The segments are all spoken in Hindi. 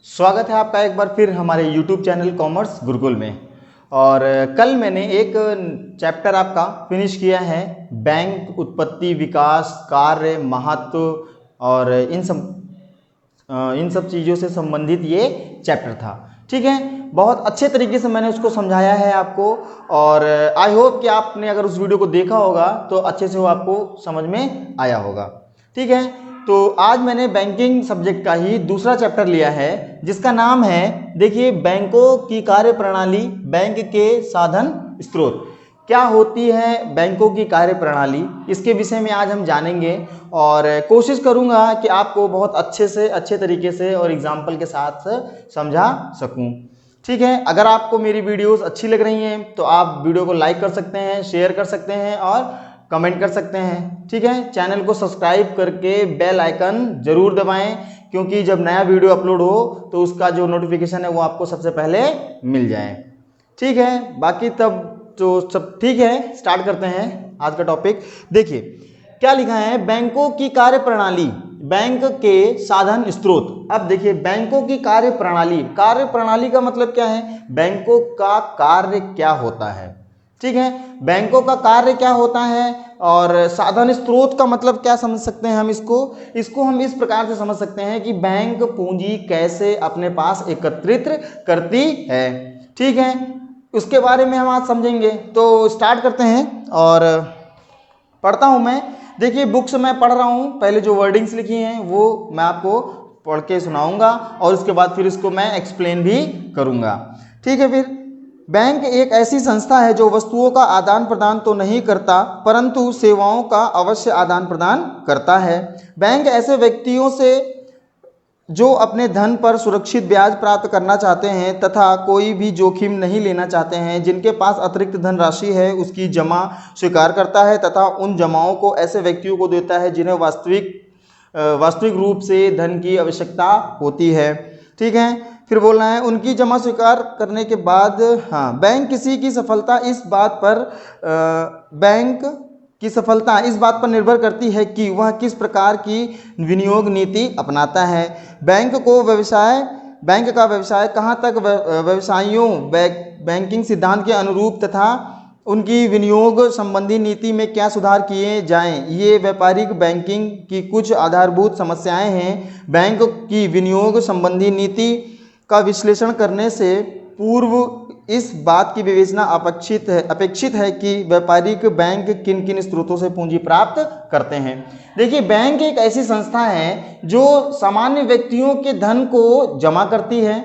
स्वागत है आपका एक बार फिर हमारे YouTube चैनल कॉमर्स गुरुकुल में। और कल मैंने एक चैप्टर आपका फिनिश किया है, बैंक उत्पत्ति, विकास, कार्य, महत्व और इन सब चीज़ों से संबंधित ये चैप्टर था। ठीक है, बहुत अच्छे तरीके से मैंने उसको समझाया है आपको और आई होप कि आपने अगर उस वीडियो को देखा होगा तो अच्छे से वो आपको समझ में आया होगा। ठीक है, तो आज मैंने बैंकिंग सब्जेक्ट का ही दूसरा चैप्टर लिया है जिसका नाम है, देखिए, बैंकों की कार्य प्रणाली, बैंक के साधन स्रोत। क्या होती है बैंकों की कार्य प्रणाली, इसके विषय में आज हम जानेंगे और कोशिश करूंगा कि आपको बहुत अच्छे तरीके से और एग्जाम्पल के साथ समझा सकूं। ठीक है, अगर आपको मेरी वीडियोस अच्छी लग रही हैं तो आप वीडियो को लाइक कर सकते हैं, शेयर कर सकते हैं और कमेंट कर सकते हैं। ठीक है, चैनल को सब्सक्राइब करके बेल आइकन जरूर दबाएं, क्योंकि जब नया वीडियो अपलोड हो तो उसका जो नोटिफिकेशन है वो आपको सबसे पहले मिल जाए। ठीक है, बाकी तब तो सब ठीक है, स्टार्ट करते हैं आज का टॉपिक। देखिए क्या लिखा है, बैंकों की कार्य प्रणाली, बैंक के साधन स्रोत। अब देखिए, बैंकों की कार्य प्रणाली का मतलब क्या है, बैंकों का कार्य क्या होता है। ठीक है, बैंकों का कार्य क्या होता है और साधन स्रोत का मतलब क्या समझ सकते हैं हम इसको हम इस प्रकार से समझ सकते हैं कि बैंक पूंजी कैसे अपने पास एकत्रित करती है। ठीक है, उसके बारे में हम आज समझेंगे। तो स्टार्ट करते हैं और पढ़ता हूं मैं। देखिए, बुक्स मैं पढ़ रहा हूं, पहले जो वर्डिंग्स लिखी हैं वो मैं आपको पढ़ के सुनाऊंगा और उसके बाद फिर इसको मैं एक्सप्लेन भी करूंगा। ठीक है, फिर बैंक एक ऐसी संस्था है जो वस्तुओं का आदान प्रदान तो नहीं करता परंतु सेवाओं का अवश्य आदान प्रदान करता है। बैंक ऐसे व्यक्तियों से जो अपने धन पर सुरक्षित ब्याज प्राप्त करना चाहते हैं तथा कोई भी जोखिम नहीं लेना चाहते हैं, जिनके पास अतिरिक्त धनराशि है उसकी जमा स्वीकार करता है तथा उन जमाओं को ऐसे व्यक्तियों को देता है जिन्हें वास्तविक रूप से धन की आवश्यकता होती है। ठीक है, फिर बोलना है, उनकी जमा स्वीकार करने के बाद बैंक की सफलता इस बात पर निर्भर करती है कि वह किस प्रकार की विनियोग नीति अपनाता है। बैंक का व्यवसाय कहाँ तक व्यवसायियों बैंकिंग सिद्धांत के अनुरूप तथा उनकी विनियोग संबंधी नीति में क्या सुधार किए जाएं, ये व्यापारिक बैंकिंग की कुछ आधारभूत समस्याएं हैं। बैंक की विनियोग संबंधी नीति का विश्लेषण करने से पूर्व इस बात की विवेचना अपेक्षित है कि व्यापारिक बैंक किन किन स्रोतों से पूंजी प्राप्त करते हैं। देखिए, बैंक एक ऐसी संस्था है जो सामान्य व्यक्तियों के धन को जमा करती है।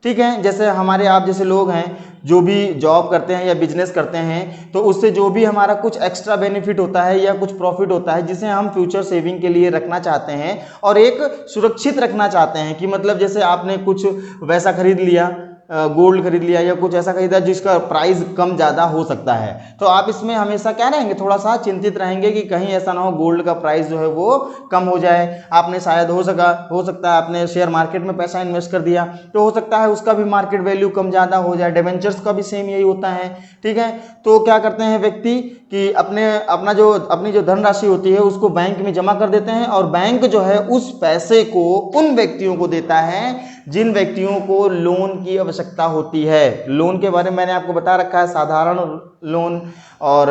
ठीक है, जैसे हमारे आप जैसे लोग हैं जो भी जॉब करते हैं या बिजनेस करते हैं, तो उससे जो भी हमारा कुछ एक्स्ट्रा बेनिफिट होता है या कुछ प्रॉफिट होता है जिसे हम फ्यूचर सेविंग के लिए रखना चाहते हैं और एक सुरक्षित रखना चाहते हैं, कि मतलब जैसे आपने कुछ वैसा खरीद लिया, गोल्ड खरीद लिया या कुछ ऐसा खरीदा जिसका प्राइस कम ज़्यादा हो सकता है, तो आप इसमें हमेशा क्या रहेंगे, थोड़ा सा चिंतित रहेंगे कि कहीं ऐसा ना हो गोल्ड का प्राइस जो है वो कम हो जाए। आपने शायद हो सकता है आपने शेयर मार्केट में पैसा इन्वेस्ट कर दिया तो हो सकता है उसका भी मार्केट वैल्यू कम ज़्यादा हो जाए। डिबेंचर्स का भी सेम यही होता है। ठीक है, तो क्या करते हैं व्यक्ति कि अपनी जो धनराशि होती है उसको बैंक में जमा कर देते हैं और बैंक जो है उस पैसे को उन व्यक्तियों को देता है जिन व्यक्तियों को लोन की आवश्यकता होती है। लोन के बारे में मैंने आपको बता रखा है, साधारण लोन और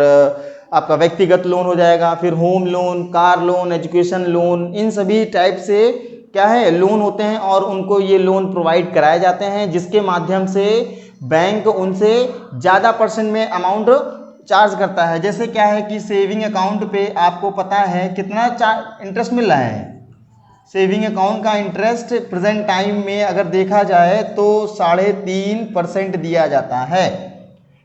आपका व्यक्तिगत लोन हो जाएगा, फिर home loan, car loan, education loan, इन सभी टाइप से क्या है लोन होते हैं और उनको ये लोन प्रोवाइड कराए जाते हैं, जिसके माध्यम से बैंक उनसे ज़्यादा परसेंट में अमाउंट चार्ज करता है। जैसे क्या है कि सेविंग अकाउंट पे आपको पता है कितना इंटरेस्ट मिल रहा है। सेविंग अकाउंट का इंटरेस्ट प्रेजेंट टाइम में अगर देखा जाए तो 3.5% दिया जाता है।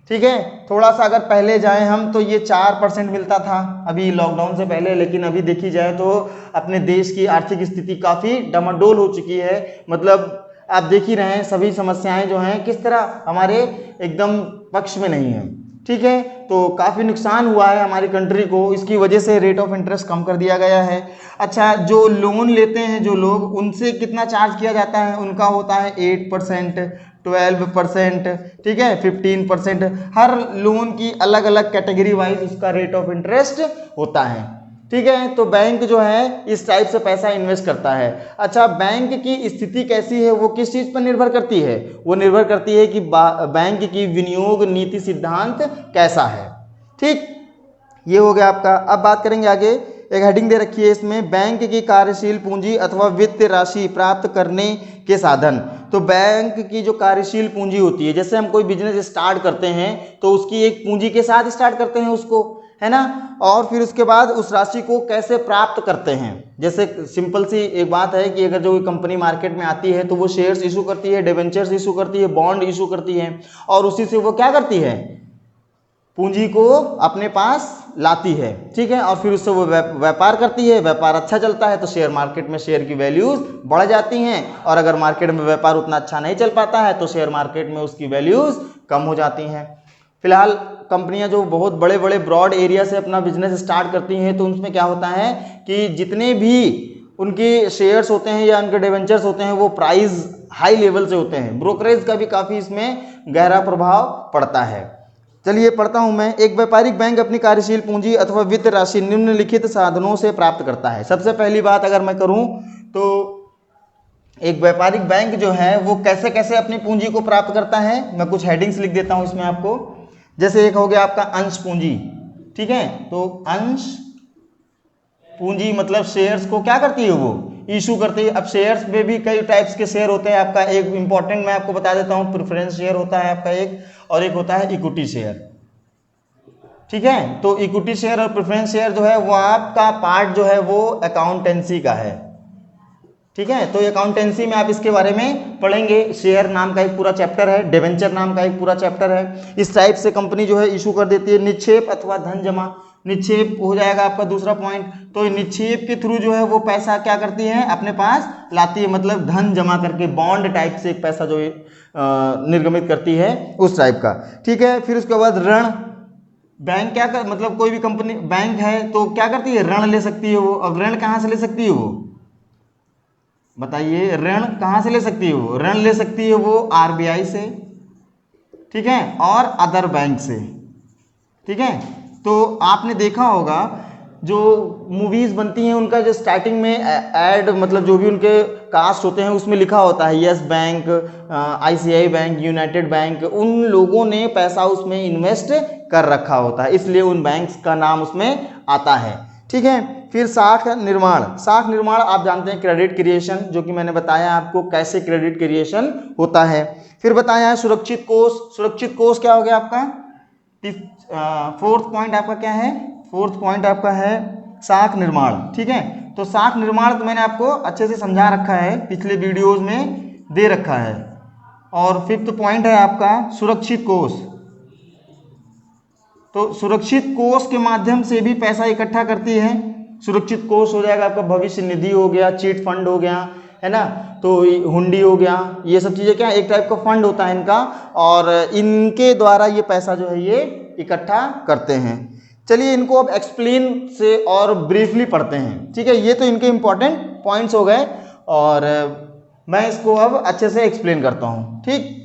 ठीक है, थोड़ा सा अगर पहले जाए हम तो ये 4% मिलता था अभी लॉकडाउन से पहले, लेकिन अभी देखी जाए तो अपने देश की आर्थिक स्थिति काफ़ी डमाडोल हो चुकी है। मतलब आप देख ही रहे हैं सभी समस्याएं जो हैं किस तरह हमारे एकदम पक्ष में नहीं है। ठीक है, तो काफ़ी नुकसान हुआ है हमारी कंट्री को, इसकी वजह से रेट ऑफ इंटरेस्ट कम कर दिया गया है। अच्छा, जो लोन लेते हैं जो लोग, उनसे कितना चार्ज किया जाता है, उनका होता है 8%, 12%, ठीक है, 15%। हर लोन की अलग अलग कैटेगरी वाइज उसका रेट ऑफ इंटरेस्ट होता है। ठीक है। तो बैंक जो है इस टाइप से पैसा इन्वेस्ट करता है। अच्छा, बैंक की स्थिति कैसी है, वो किस चीज पर निर्भर करती है? वो निर्भर करती है कि बैंक की विनियोग नीति सिद्धांत कैसा है। ठीक, ये हो गया आपका। अब बात करेंगे आगे, एक हेडिंग दे रखी है इसमें, बैंक की कार्यशील पूंजी अथवा वित्त राशि प्राप्त करने के साधन। तो बैंक की जो कार्यशील पूंजी होती है, जैसे हम कोई बिजनेस स्टार्ट करते हैं तो उसकी एक पूंजी के साथ स्टार्ट करते हैं उसको, है ना, और फिर उसके बाद उस राशि को कैसे प्राप्त करते हैं। जैसे सिंपल सी एक बात है कि अगर जो कंपनी मार्केट में आती है तो वो शेयर्स इशू करती है, डिबेंचर्स इशू करती है, बॉन्ड इशू करती है, और उसी से वो क्या करती है, पूंजी को अपने पास लाती है। ठीक है, और फिर उससे वो व्यापार करती है, व्यापार अच्छा चलता है तो शेयर मार्केट में शेयर की वैल्यूज बढ़ जाती हैं, और अगर मार्केट में व्यापार उतना अच्छा नहीं चल पाता है तो शेयर मार्केट में उसकी वैल्यूज कम हो जाती हैं। फिलहाल कंपनियां जो बहुत बड़े बड़े ब्रॉड एरिया से अपना बिजनेस स्टार्ट करती हैं तो उसमें क्या होता है कि जितने भी उनके शेयर्स होते हैं या उनके डिवेंचर्स होते हैं वो प्राइस हाई लेवल से होते हैं। ब्रोकरेज का भी काफ़ी इसमें गहरा प्रभाव पड़ता है। चलिए पढ़ता हूं मैं। एक व्यापारिक बैंक अपनी कार्यशील पूंजी अथवा वित्त राशि निम्नलिखित साधनों से प्राप्त करता है। सबसे पहली बात अगर मैं करूं तो एक व्यापारिक बैंक जो है वो कैसे कैसे अपनी पूंजी को प्राप्त करता है, मैं कुछ हेडिंग्स लिख देता हूं इसमें आपको। जैसे एक हो गया आपका अंश पूंजी, ठीक है, तो अंश पूंजी मतलब शेयर्स को क्या करती है, वो इशू करती है। अब शेयर्स में भी कई टाइप्स के शेयर होते हैं। आपका एक इंपॉर्टेंट मैं आपको बता देता हूं, प्रेफरेंस शेयर होता है आपका एक, और एक होता है इक्विटी शेयर। ठीक है, तो इक्विटी शेयर और प्रेफरेंस शेयर जो है वो आपका पार्ट जो है वो अकाउंटेंसी का है। ठीक है, तो अकाउंटेंसी में आप इसके बारे में पढ़ेंगे। शेयर नाम का एक पूरा चैप्टर है, डिबेंचर नाम का एक पूरा चैप्टर है। इस टाइप से कंपनी जो है इशू कर देती है। निक्षेप अथवा धन जमा, निक्षेप हो जाएगा आपका दूसरा पॉइंट। तो निक्षेप के थ्रू जो है वो पैसा क्या करती है, अपने पास लाती है, मतलब धन जमा करके बॉन्ड टाइप से एक पैसा जो निर्गमित करती है उस टाइप का। ठीक है, फिर उसके बाद ऋण। बैंक क्या कर, मतलब कोई भी कंपनी बैंक है तो क्या करती है, ऋण ले सकती है वो। अब ऋण कहाँ से ले सकती है वो, बताइए, ऋण कहाँ से ले सकती है वो? ऋण ले सकती है वो आरबीआई से, ठीक है, और अदर बैंक से। ठीक है, तो आपने देखा होगा जो मूवीज बनती हैं उनका जो स्टार्टिंग में एड, मतलब जो भी उनके कास्ट होते हैं उसमें लिखा होता है yes bank, ICI bank, United bank, उन लोगों ने पैसा उसमें इन्वेस्ट कर रखा होता है, इसलिए उन बैंक्स का नाम उसमें आता है। ठीक है, फिर साख निर्माण। साख निर्माण आप जानते हैं क्रेडिट क्रिएशन, जो कि मैंने बताया आपको कैसे क्रेडिट क्रिएशन होता है। फिर बताया है सुरक्षित कोष। सुरक्षित कोष क्या हो गया आपका, फोर्थ पॉइंट आपका क्या है, फोर्थ पॉइंट आपका है साख निर्माण। ठीक है, तो साख निर्माण तो मैंने आपको अच्छे से समझा रखा है, पिछले वीडियोज में दे रखा है। और फिफ्थ पॉइंट है आपका सुरक्षित कोष। तो सुरक्षित कोष के माध्यम से भी पैसा इकट्ठा करती है। सुरक्षित कोष हो जाएगा आपका भविष्य निधि हो गया, चीट फंड हो गया, है ना, तो हुंडी हो गया, ये सब चीजें क्या एक टाइप का फंड होता है इनका, और इनके द्वारा ये पैसा जो है ये इकट्ठा करते हैं। चलिए इनको अब एक्सप्लेन से और ब्रीफली पढ़ते हैं। ठीक है, ये तो इनके इंपॉर्टेंट पॉइंट्स हो गए, और मैं इसको अब अच्छे से एक्सप्लेन करता हूँ। ठीक,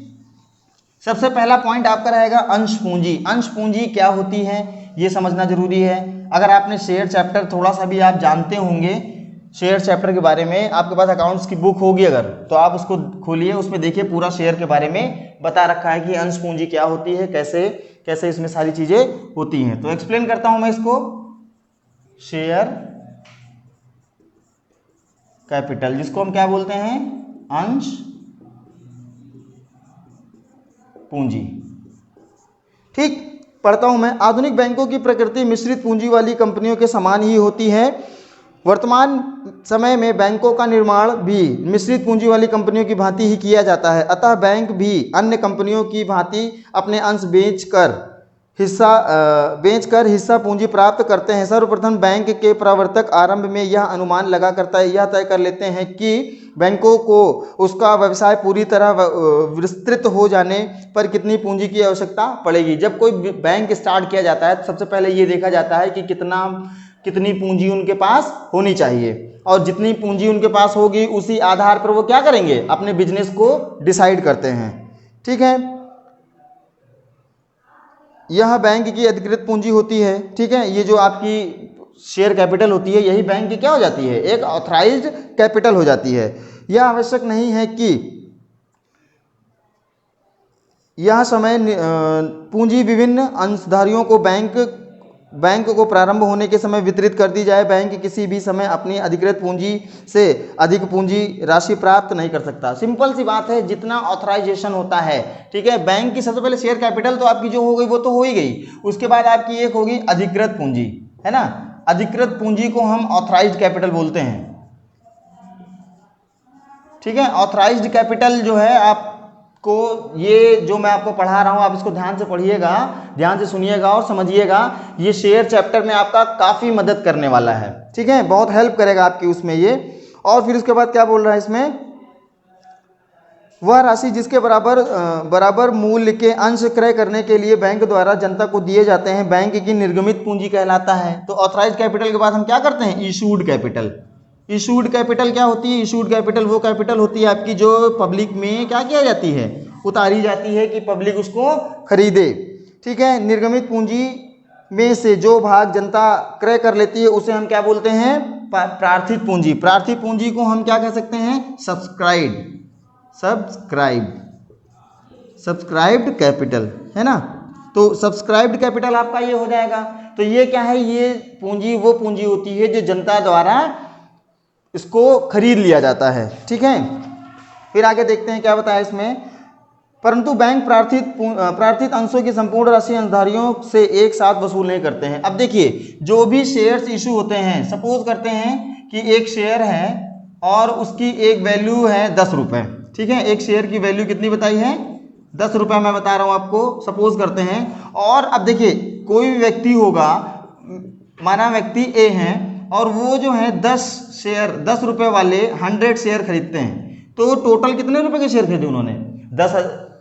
सबसे पहला पॉइंट आपका रहेगा अंश पूंजी। अंश पूंजी क्या होती है ये समझना जरूरी है। अगर आपने शेयर चैप्टर थोड़ा सा भी आप जानते होंगे शेयर चैप्टर के बारे में, आपके पास अकाउंट्स की बुक होगी अगर, तो आप उसको खोलिए, उसमें देखिए पूरा शेयर के बारे में बता रखा है कि अंश पूंजी क्या होती है, कैसे कैसे इसमें सारी चीजें होती हैं। तो एक्सप्लेन करता हूं मैं इसको। शेयर कैपिटल, जिसको हम क्या बोलते हैं, अंश पूंजी। ठीक, पढ़ता हूं मैं। आधुनिक बैंकों की प्रकृति मिश्रित पूंजी वाली कंपनियों के समान ही होती है। वर्तमान समय में बैंकों का निर्माण भी मिश्रित पूंजी वाली कंपनियों की भांति ही किया जाता है। अतः बैंक भी अन्य कंपनियों की भांति अपने अंश बेचकर हिस्सा पूंजी प्राप्त करते हैं। सर्वप्रथम बैंक के प्रवर्तक आरंभ में यह अनुमान लगा करता है, यह तय कर लेते हैं कि बैंकों को उसका व्यवसाय पूरी तरह विस्तृत हो जाने पर कितनी पूंजी की आवश्यकता पड़ेगी। जब कोई बैंक स्टार्ट किया जाता है तो सबसे पहले ये देखा जाता है कि कितनी पूंजी उनके पास होनी चाहिए, और जितनी पूंजी उनके पास होगी उसी आधार पर वो क्या करेंगे, अपने बिजनेस को डिसाइड करते हैं। ठीक है, यह बैंक की अधिकृत पूंजी होती है। ठीक है, ये जो आपकी शेयर कैपिटल होती है यही बैंक की क्या हो जाती है, एक ऑथराइज्ड कैपिटल हो जाती है। यह आवश्यक नहीं है कि यह समय पूंजी विभिन्न अंशधारियों को बैंक को प्रारंभ होने के समय वितरित कर दी जाए। बैंक किसी भी समय अपनी अधिकृत पूंजी से अधिक पूंजी राशि प्राप्त नहीं कर सकता। सिंपल सी बात है, जितना ऑथराइजेशन होता है, ठीक है, बैंक की सबसे पहले शेयर कैपिटल तो आपकी जो हो गई वो तो हो ही गई, उसके बाद आपकी एक होगी अधिकृत पूंजी, है ना। अधिकृत पूंजी को हम ऑथराइज्ड कैपिटल बोलते हैं, ठीक है। ऑथराइज्ड कैपिटल जो है आपको, ये जो मैं आपको पढ़ा रहा हूं आप इसको ध्यान से पढ़िएगा, ध्यान से सुनिएगा और समझिएगा। ये शेयर चैप्टर में आपका काफी मदद करने वाला है, ठीक है, बहुत हेल्प करेगा आपकी उसमें ये। और फिर उसके बाद क्या बोल रहा है इसमें, वह राशि जिसके बराबर मूल्य के अंश क्रय करने के लिए बैंक द्वारा जनता को दिए जाते हैं बैंक की निर्गमित पूंजी कहलाता है। तो ऑथराइज्ड कैपिटल के बाद हम क्या करते हैं, इशूड कैपिटल। इशूड कैपिटल क्या होती है, इशूड कैपिटल वो कैपिटल होती है आपकी जो पब्लिक में क्या किया जाती है, उतारी जाती है कि पब्लिक उसको खरीदे, ठीक है। निर्गमित पूंजी में से जो भाग जनता क्रय कर लेती है उसे हम क्या बोलते हैं, प्रार्थित पूंजी। प्रार्थित पूंजी को हम क्या कह सकते हैं, सब्सक्राइब्ड कैपिटल, है ना। तो सब्सक्राइब्ड कैपिटल आपका ये हो जाएगा। तो ये क्या है, ये पूंजी वो पूंजी होती है जो जनता द्वारा इसको खरीद लिया जाता है, ठीक है। फिर आगे देखते हैं क्या बताया इसमें, परंतु बैंक प्रार्थित अंशों की संपूर्ण राशि अंशधारियों से एक साथ वसूल नहीं करते हैं। अब देखिए, जो भी शेयर्स इशू होते हैं, सपोज करते हैं कि एक शेयर है और उसकी एक वैल्यू है 10 रुपये, ठीक है। एक शेयर की वैल्यू कितनी बताई है, 10 रुपये मैं बता रहा हूँ आपको, सपोज करते हैं। और अब देखिए, कोई भी व्यक्ति होगा, माना व्यक्ति ए है और वो जो है 10 रुपए वाले 100 शेयर खरीदते हैं, तो टोटल कितने रुपए के शेयर खरीदे उन्होंने,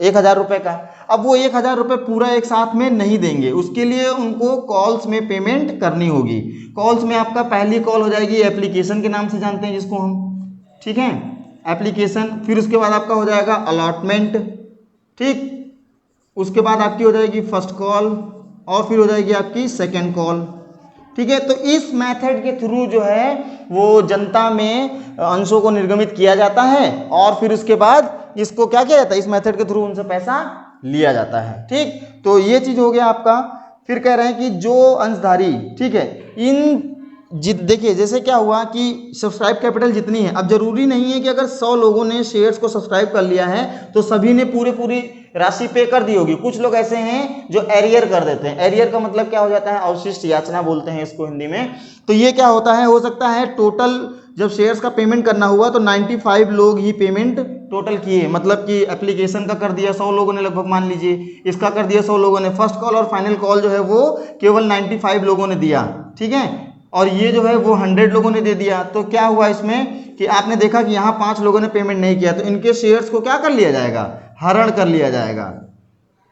1000 रुपए का। अब वो 1000 रुपए पूरा एक साथ में नहीं देंगे, उसके लिए उनको कॉल्स में पेमेंट करनी होगी। कॉल्स में आपका पहली कॉल हो जाएगी एप्लीकेशन के नाम से जानते हैं जिसको हम, ठीक है, एप्लीकेशन। फिर उसके बाद आपका हो जाएगा अलॉटमेंट, ठीक। उसके बाद आपकी हो जाएगी फर्स्ट कॉल और फिर हो जाएगी आपकी सेकेंड कॉल, ठीक है। तो इस मेथड के थ्रू जो है वो जनता में अंशों को निर्गमित किया जाता है और फिर उसके बाद इसको क्या किया जाता है, इस मेथड के थ्रू उनसे पैसा लिया जाता है, ठीक। तो ये चीज हो गया आपका। फिर कह रहे हैं कि जो अंशधारी, ठीक है, देखिए जैसे क्या हुआ कि सब्सक्राइब कैपिटल जितनी है, अब जरूरी नहीं है कि अगर 100 लोगों ने शेयर्स को सब्सक्राइब कर लिया है तो सभी ने पूरी राशि पे कर दी होगी। कुछ लोग ऐसे हैं जो एरियर कर देते हैं। एरियर का मतलब क्या हो जाता है, अवशिष्ट याचना बोलते हैं इसको हिंदी में। तो ये क्या होता है, हो सकता है टोटल जब शेयर्स का पेमेंट करना हुआ तो 95 लोग ही पेमेंट टोटल किए, मतलब कि एप्लीकेशन का कर दिया 100 लोगों ने लगभग, मान लीजिए इसका कर दिया 100 लोगों ने, फर्स्ट कॉल और फाइनल कॉल जो है वो केवल 95 लोगों ने दिया, ठीक है, और ये जो है वो 100 लोगों ने दे दिया। तो क्या हुआ इसमें कि आपने देखा कि यहाँ 5 लोगों ने पेमेंट नहीं किया, तो इनके शेयर्स को क्या कर लिया जाएगा, हरण कर लिया जाएगा,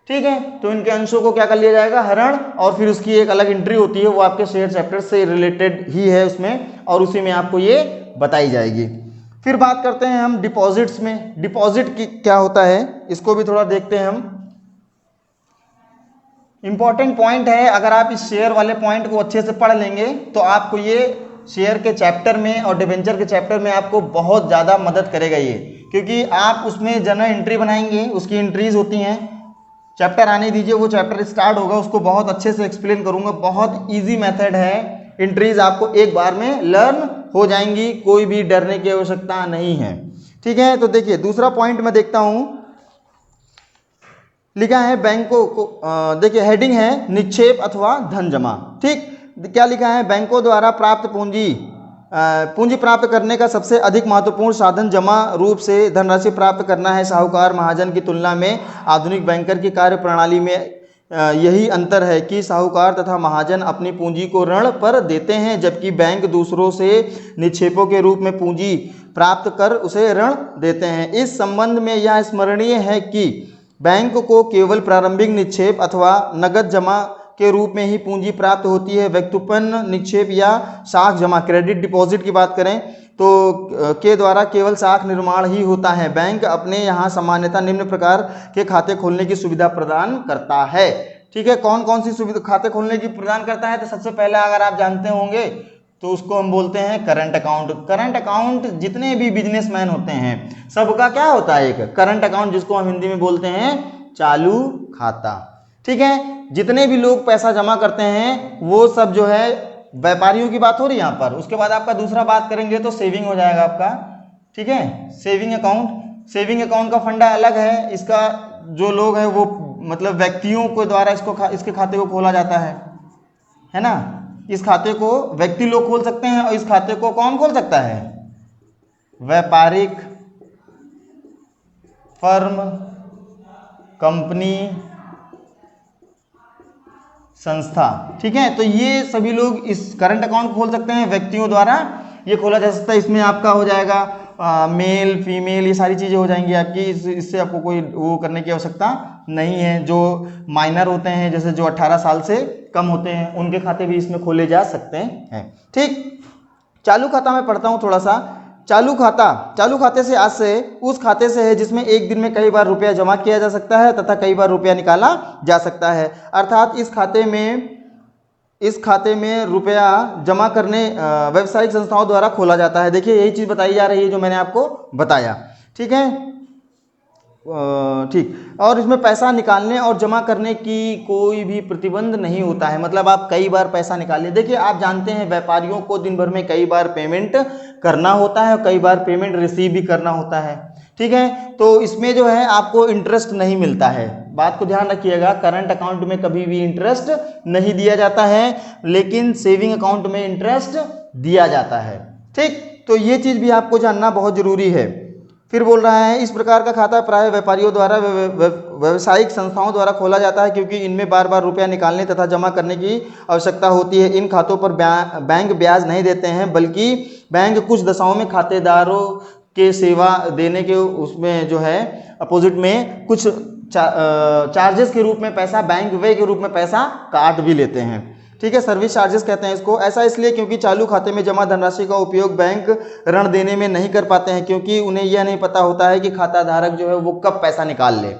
ठीक है। तो इनके अंशों को क्या कर लिया जाएगा, हरण। और फिर उसकी एक अलग एंट्री होती है, वो आपके शेयर चैप्टर से रिलेटेड ही है उसमें, और उसी में आपको ये बताई जाएगी। फिर बात करते हैं हम डिपॉजिट्स में। डिपॉजिट की क्या होता है इसको भी थोड़ा देखते हैं हम। इंपॉर्टेंट पॉइंट है, अगर आप इस शेयर वाले पॉइंट को अच्छे से पढ़ लेंगे तो आपको ये शेयर के चैप्टर में और डिबेंचर के चैप्टर में आपको बहुत ज़्यादा मदद करेगा ये, क्योंकि आप उसमें जनरल एंट्री बनाएंगे, उसकी एंट्रीज होती हैं। चैप्टर आने दीजिए, वो चैप्टर स्टार्ट होगा, उसको बहुत अच्छे से एक्सप्लेन करूंगा। बहुत इजी मेथड है, एंट्रीज आपको एक बार में लर्न हो जाएंगी, कोई भी डरने की आवश्यकता नहीं है, ठीक है। तो देखिए दूसरा पॉइंट मैं देखता हूं, लिखा है बैंकों को, देखिए हेडिंग है निक्षेप अथवा धन जमा, ठीक। क्या लिखा है, बैंकों द्वारा प्राप्त पूंजी प्राप्त करने का सबसे अधिक महत्वपूर्ण साधन जमा रूप से धनराशि प्राप्त करना है। साहूकार महाजन की तुलना में आधुनिक बैंकर की कार्य प्रणाली में यही अंतर है कि साहूकार तथा महाजन अपनी पूंजी को ऋण पर देते हैं, जबकि बैंक दूसरों से निक्षेपों के रूप में पूंजी प्राप्त कर उसे ऋण देते हैं। इस संबंध में यह स्मरणीय है कि बैंक को केवल प्रारंभिक निक्षेप अथवा नगद जमा के रूप में ही पूंजी प्राप्त होती है। व्युत्पन्न निक्षेप या साख जमा, क्रेडिट डिपॉजिट की बात करें तो के द्वारा केवल साख निर्माण ही होता है। बैंक अपने यहाँ सामान्यतः निम्न प्रकार के खाते खोलने की सुविधा प्रदान करता है, ठीक है, कौन कौन सी सुविधा खाते खोलने की प्रदान करता है? तो सबसे पहला अगर आप जानते होंगे तो उसको हम बोलते हैं करंट अकाउंट। करंट अकाउंट जितने भी बिजनेसमैन होते हैं सबका क्या होता है? एक करंट अकाउंट, जिसको हम हिंदी में बोलते हैं चालू खाता। ठीक है, जितने भी लोग पैसा जमा करते हैं वो सब जो है, व्यापारियों की बात हो रही है यहाँ पर। उसके बाद आपका दूसरा बात करेंगे तो सेविंग हो जाएगा आपका। ठीक है, सेविंग अकाउंट। सेविंग अकाउंट का फंडा अलग है, इसका जो लोग हैं वो मतलब व्यक्तियों के द्वारा इसके खाते को खोला जाता है ना। इस खाते को व्यक्ति लोग खोल सकते हैं और इस खाते को कौन खोल सकता है? व्यापारिक, फर्म, कंपनी, संस्था। ठीक है, तो ये सभी लोग इस करंट अकाउंट खोल सकते हैं, व्यक्तियों द्वारा ये खोला जा सकता है। इसमें आपका हो जाएगा मेल, फीमेल, ये सारी चीज़ें हो जाएंगी आपकी। इससे आपको कोई वो करने की आवश्यकता नहीं है। जो माइनर होते हैं, जैसे जो 18 साल से कम होते हैं, उनके खाते भी इसमें खोले जा सकते हैं। ठीक, चालू खाता मैं पढ़ता हूँ थोड़ा सा। चालू खाता, चालू खाते से आज से उस खाते से है जिसमें एक दिन में कई बार रुपया जमा किया जा सकता है तथा कई बार रुपया निकाला जा सकता है। अर्थात इस खाते में रुपया जमा करने व्यावसायिक संस्थाओं द्वारा खोला जाता है। देखिए यही चीज़ बताई जा रही है जो मैंने आपको बताया। ठीक है, ठीक, और इसमें पैसा निकालने और जमा करने की कोई भी प्रतिबंध नहीं होता है। मतलब आप कई बार पैसा निकाल लें। देखिए आप जानते हैं व्यापारियों को दिन भर में कई बार पेमेंट करना होता है और कई बार पेमेंट रिसीव भी करना होता है। ठीक है, तो इसमें जो है आपको इंटरेस्ट नहीं मिलता है। बात को ध्यान रखिएगा, करंट अकाउंट में कभी भी इंटरेस्ट नहीं दिया जाता है, लेकिन सेविंग अकाउंट में इंटरेस्ट दिया जाता है। ठीक, तो ये चीज़ भी आपको जानना बहुत जरूरी है। फिर बोल रहा है इस प्रकार का खाता प्राय व्यापारियों द्वारा व्यावसायिक संस्थाओं द्वारा खोला जाता है क्योंकि इनमें बार बार रुपया निकालने तथा जमा करने की आवश्यकता होती है। इन खातों पर बैंक ब्याज नहीं देते हैं, बल्कि बैंक कुछ दशाओं में खातेदारों के सेवा देने के उसमें जो है अपोजिट में कुछ चार्जेस के रूप में पैसा, बैंक वे के रूप में पैसा काट भी लेते हैं। ठीक है, सर्विस चार्जेस कहते हैं इसको। ऐसा इसलिए क्योंकि चालू खाते में जमा धनराशि का उपयोग बैंक ऋण देने में नहीं कर पाते हैं, क्योंकि उन्हें यह नहीं पता होता है कि खाता धारक जो है वो कब पैसा निकाल ले।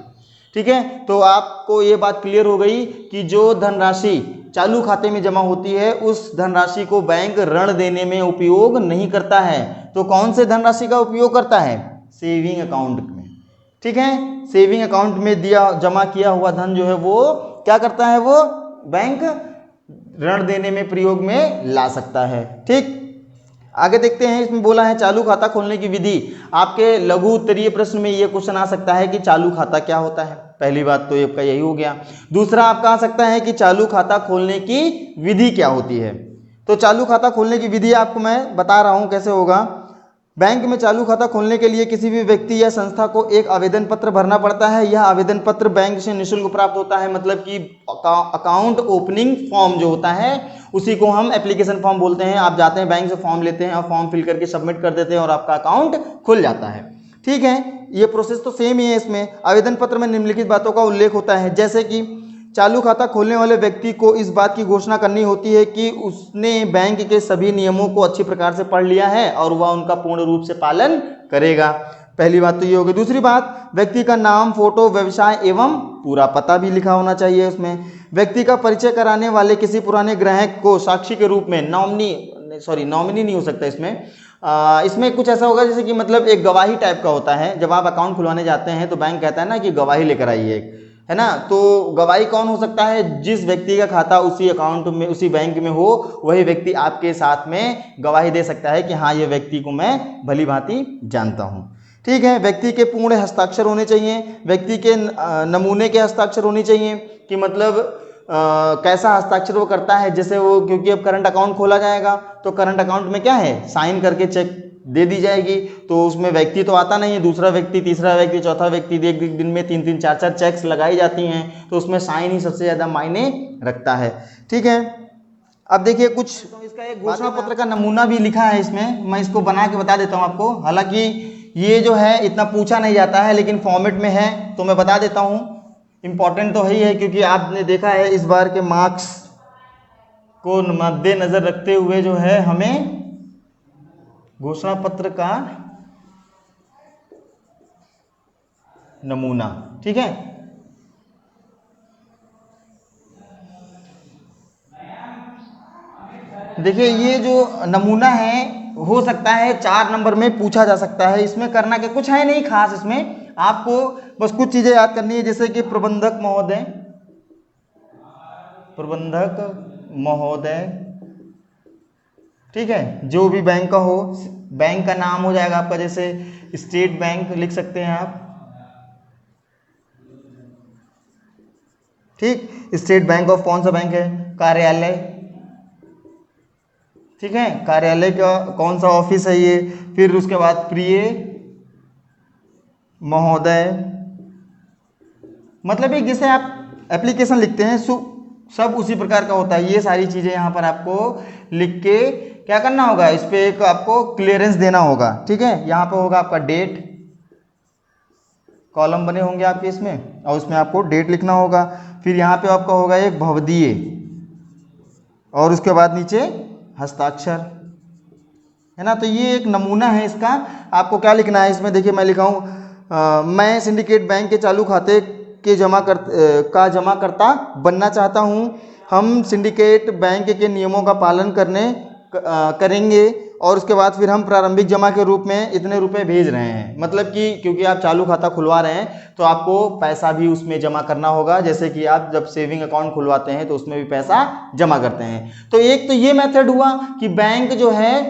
ठीक है, तो आपको ये बात क्लियर हो गई कि जो धनराशि चालू खाते में जमा होती है उस धनराशि को बैंक ऋण देने में उपयोग नहीं करता है। तो कौन से धनराशि का उपयोग करता है? सेविंग अकाउंट में। ठीक है, सेविंग अकाउंट में जमा किया हुआ धन जो है वो क्या करता है? वो बैंक ऋण देने में प्रयोग में ला सकता है। ठीक, आगे देखते हैं। इसमें बोला है चालू खाता खोलने की विधि। आपके लघु उत्तरीय प्रश्न में यह क्वेश्चन आ सकता है कि चालू खाता क्या होता है। पहली बात तो आपका यही हो गया। दूसरा आपका आ सकता है कि चालू खाता खोलने की विधि क्या होती है। तो चालू खाता खोलने की विधि आपको मैं बता रहा हूं कैसे होगा। बैंक में चालू खाता खोलने के लिए किसी भी व्यक्ति या संस्था को एक आवेदन पत्र भरना पड़ता है। यह आवेदन पत्र बैंक से निःशुल्क प्राप्त होता है। मतलब कि अकाउंट ओपनिंग फॉर्म जो होता है उसी को हम एप्लीकेशन फॉर्म बोलते हैं। आप जाते हैं बैंक से फॉर्म लेते हैं और फॉर्म फिल करके सबमिट कर देते हैं और आपका अकाउंट खुल जाता है। ठीक है, ये प्रोसेस तो सेम ही है। इसमें आवेदन पत्र में निम्नलिखित बातों का उल्लेख होता है, जैसे कि चालू खाता खोलने वाले व्यक्ति को इस बात की घोषणा करनी होती है कि उसने बैंक के सभी नियमों को अच्छी प्रकार से पढ़ लिया है और वह उनका पूर्ण रूप से पालन करेगा। पहली बात तो ये होगी। दूसरी बात, व्यक्ति का नाम, फोटो, व्यवसाय एवं पूरा पता भी लिखा होना चाहिए उसमें। व्यक्ति का परिचय कराने वाले किसी पुराने ग्राहक को साक्षी के रूप में, नॉमिनी नहीं हो सकता इसमें कुछ ऐसा होगा जैसे कि मतलब एक गवाही टाइप का होता है। जब आप अकाउंट खुलवाने जाते हैं तो बैंक कहता है ना कि गवाही लेकर आइए, है ना। तो गवाही कौन हो सकता है? जिस व्यक्ति का खाता उसी अकाउंट में, उसी बैंक में हो, वही व्यक्ति आपके साथ में गवाही दे सकता है कि हाँ ये व्यक्ति को मैं भली भांति जानता हूँ। ठीक है, व्यक्ति के पूर्ण हस्ताक्षर होने चाहिए। व्यक्ति के नमूने के हस्ताक्षर होने चाहिए कि मतलब कैसा हस्ताक्षर वो करता है। जैसे वो, क्योंकि अब करंट अकाउंट खोला जाएगा तो करंट अकाउंट में क्या है, साइन करके चेक दे दी जाएगी। तो उसमें व्यक्ति तो आता नहीं है, दूसरा व्यक्ति, तीसरा व्यक्ति, चौथा व्यक्ति, एक दिन में 3-3, 4-4 चेक्स लगाई जाती हैं। तो उसमें साइन ही सबसे ज़्यादा मायने रखता है। ठीक है, अब देखिए कुछ तो इसका एक घोषणा पत्र का नमूना भी लिखा है इसमें। मैं इसको बना के बता देता हूँ आपको। हालांकि ये जो है इतना पूछा नहीं जाता है, लेकिन फॉर्मेट में है तो मैं बता देता हूँ। इम्पॉर्टेंट तो ही है क्योंकि आपने देखा है इस बार के मार्क्स को मद्देनजर रखते हुए जो है हमें घोषणा पत्र का नमूना, ठीक है, देखिए ये जो नमूना है हो सकता है 4 नंबर में पूछा जा सकता है। इसमें करना क्या, कुछ है नहीं खास, इसमें आपको बस कुछ चीजें याद करनी है, जैसे कि प्रबंधक महोदय, ठीक है, जो भी बैंक का हो, बैंक का नाम हो जाएगा आपका, जैसे स्टेट बैंक लिख सकते हैं आप, ठीक, स्टेट बैंक ऑफ कौन सा बैंक है, कार्यालय, ठीक है, कार्यालय का कौन सा ऑफिस है ये, फिर उसके बाद प्रिय महोदय, मतलब एक जैसे आप एप्लीकेशन लिखते हैं सब उसी प्रकार का होता है। ये सारी चीजें यहाँ पर आपको लिख के क्या करना होगा, इस पे एक आपको क्लियरेंस देना होगा, ठीक है। यहाँ पे होगा आपका डेट, कॉलम बने होंगे आपके इसमें, और उसमें आपको डेट लिखना होगा। फिर यहाँ पे आपका होगा एक भवदीय, और उसके बाद नीचे हस्ताक्षर, है ना। तो ये एक नमूना है इसका। आपको क्या लिखना है इसमें, देखिए मैं लिखा हूँ, मैं सिंडिकेट बैंक के चालू खाते के जमाकर्ता बनना चाहता हूँ। हम सिंडिकेट बैंक के नियमों का पालन करेंगे, और उसके बाद फिर हम प्रारंभिक जमा के रूप में इतने रुपए भेज रहे हैं। मतलब कि क्योंकि आप चालू खाता खुलवा रहे हैं तो आपको पैसा भी उसमें जमा करना होगा, जैसे कि आप जब सेविंग अकाउंट खुलवाते हैं तो उसमें भी पैसा जमा करते हैं। तो एक तो ये मेथड हुआ कि बैंक जो है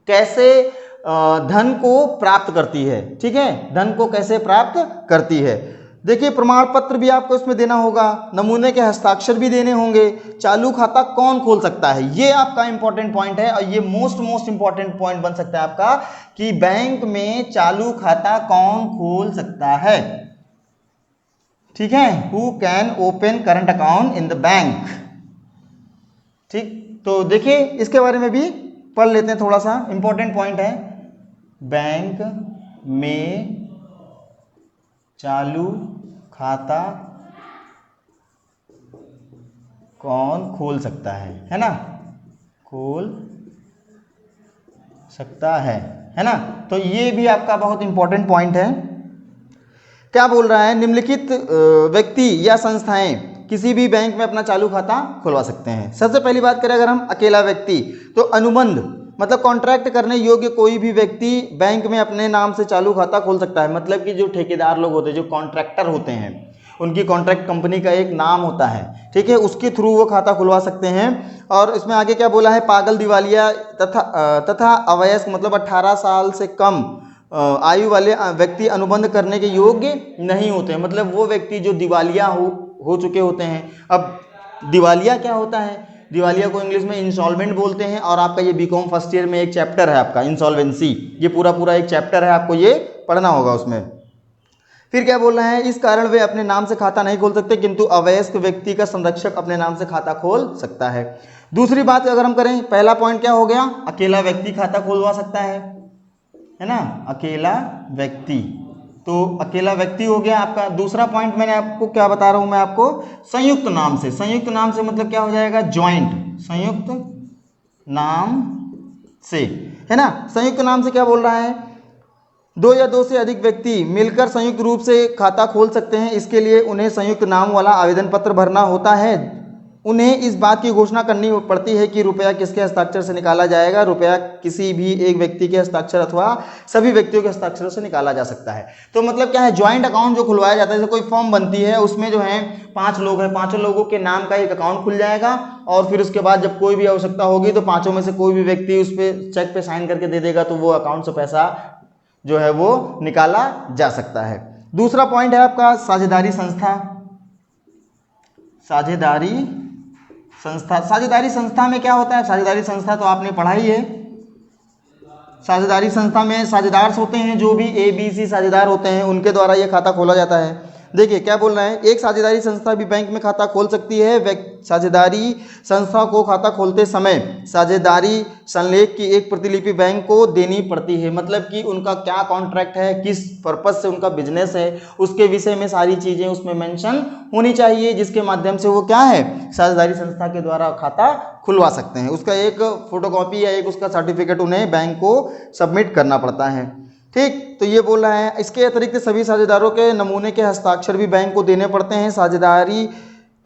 कैसे धन को प्राप्त करती है, ठीक है, धन को कैसे प्राप्त करती है। देखिए प्रमाण पत्र भी आपको इसमें देना होगा, नमूने के हस्ताक्षर भी देने होंगे, चालू खाता कौन खोल सकता है, ये आपका इंपॉर्टेंट पॉइंट है, और ये मोस्ट इंपॉर्टेंट पॉइंट बन सकता है आपका कि बैंक में चालू खाता कौन खोल सकता है, ठीक है, who can open current account in the bank, ठीक। तो देखिए इसके बारे में भी पढ़ लेते हैं, थोड़ा सा इंपॉर्टेंट पॉइंट है, बैंक में चालू खाता कौन खोल सकता है ना, खोल सकता है ना। तो ये भी आपका बहुत इंपॉर्टेंट पॉइंट है। क्या बोल रहा है, निम्नलिखित व्यक्ति या संस्थाएं किसी भी बैंक में अपना चालू खाता खुलवा सकते हैं। सबसे पहली बात करें अगर हम अकेला व्यक्ति, तो अनुबंध मतलब कॉन्ट्रैक्ट करने योग्य कोई भी व्यक्ति बैंक में अपने नाम से चालू खाता खोल सकता है। मतलब कि जो ठेकेदार लोग होते हैं, जो कॉन्ट्रैक्टर होते हैं, उनकी कॉन्ट्रैक्ट कंपनी का एक नाम होता है, ठीक है, उसके थ्रू वो खाता खुलवा सकते हैं। और इसमें आगे क्या बोला है, पागल, दिवालिया तथा अवयस्क मतलब 18 साल से कम आयु वाले व्यक्ति अनुबंध करने के योग्य नहीं होते हैं। मतलब वो व्यक्ति जो दिवालिया हो चुके होते हैं। अब दिवालिया क्या होता है, दिवालिया को इंग्लिश में इंसॉल्वेंट बोलते हैं, और आपका ये बीकॉम फर्स्ट ईयर में एक चैप्टर है आपका इंसॉल्वेंसी, ये पूरा एक चैप्टर है, आपको ये पढ़ना होगा उसमें। फिर क्या बोल रहे हैं, इस कारण वे अपने नाम से खाता नहीं खोल सकते, किंतु अवयस्क व्यक्ति का संरक्षक अपने नाम से खाता खोल सकता है। दूसरी बात अगर हम करें, पहला पॉइंट क्या हो गया, अकेला व्यक्ति खाता खुलवा सकता है ना, अकेला व्यक्ति, तो अकेला व्यक्ति हो गया आपका। दूसरा पॉइंट मैंने आपको क्या बता रहा हूं मैं आपको, संयुक्त नाम से, संयुक्त नाम से मतलब क्या हो जाएगा, ज्वाइंट, संयुक्त नाम से, है ना। संयुक्त नाम से क्या बोल रहा है, 2 या 2 से अधिक व्यक्ति मिलकर संयुक्त रूप से खाता खोल सकते हैं। इसके लिए उन्हें संयुक्त नाम वाला आवेदन पत्र भरना होता है। उन्हें इस बात की घोषणा करनी पड़ती है कि रुपया किसके हस्ताक्षर से निकाला जाएगा। रुपया किसी भी एक व्यक्ति के हस्ताक्षर अथवा सभी व्यक्तियों के हस्ताक्षरों से निकाला जा सकता है। तो मतलब क्या है, ज्वाइंट अकाउंट जो खुलवाया जाता है, जैसे कोई फॉर्म बनती है, उसमें जो है 5 लोग हैं, 5 लोगों के नाम का एक अकाउंट खुल जाएगा, और फिर उसके बाद जब कोई भी आवश्यकता होगी तो 5 में से कोई भी व्यक्ति उस पर चेक पे साइन करके दे देगा, तो वो अकाउंट से पैसा जो है वो निकाला जा सकता है। दूसरा पॉइंट है आपका साझेदारी संस्था, साझेदारी संस्था में क्या होता है, साझेदारी संस्था तो आपने पढ़ाई है। साझेदारी संस्था में साझेदार होते हैं, जो भी ABC साझेदार होते हैं, उनके द्वारा ये खाता खोला जाता है। देखिए क्या बोल रहे हैं, एक साझेदारी संस्था भी बैंक में खाता खोल सकती है। साझेदारी संस्था को खाता खोलते समय साझेदारी संलेख की एक प्रतिलिपि बैंक को देनी पड़ती है। मतलब कि उनका क्या कॉन्ट्रैक्ट है, किस पर्पज से उनका बिजनेस है, उसके विषय में सारी चीजें उसमें मेंशन होनी चाहिए, जिसके माध्यम से वो क्या है, साझेदारी संस्था के द्वारा खाता खुलवा सकते हैं। उसका एक फोटोकॉपी या एक उसका सर्टिफिकेट उन्हें बैंक को सबमिट करना पड़ता है, ठीक। तो ये बोल रहा है, इसके अतिरिक्त सभी साझेदारों के नमूने के हस्ताक्षर भी बैंक को देने पड़ते हैं। साझेदारी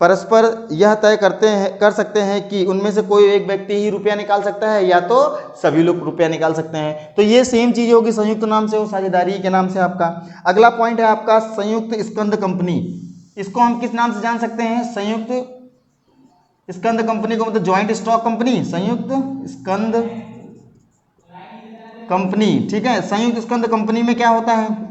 परस्पर यह तय कर सकते हैं कि उनमें से कोई एक व्यक्ति ही रुपया निकाल सकता है या तो सभी लोग रुपया निकाल सकते हैं। तो ये सेम चीज़ होगी संयुक्त नाम से और साझेदारी के नाम से आपका। अगला पॉइंट है आपका संयुक्त स्कंद कंपनी। इसको हम किस नाम से जान सकते हैं? संयुक्त स्कंद कंपनी को मतलब ज्वाइंट स्टॉक कंपनी, संयुक्त स्कंद कंपनी। ठीक है, संयुक्त स्कंद कंपनी में क्या होता है?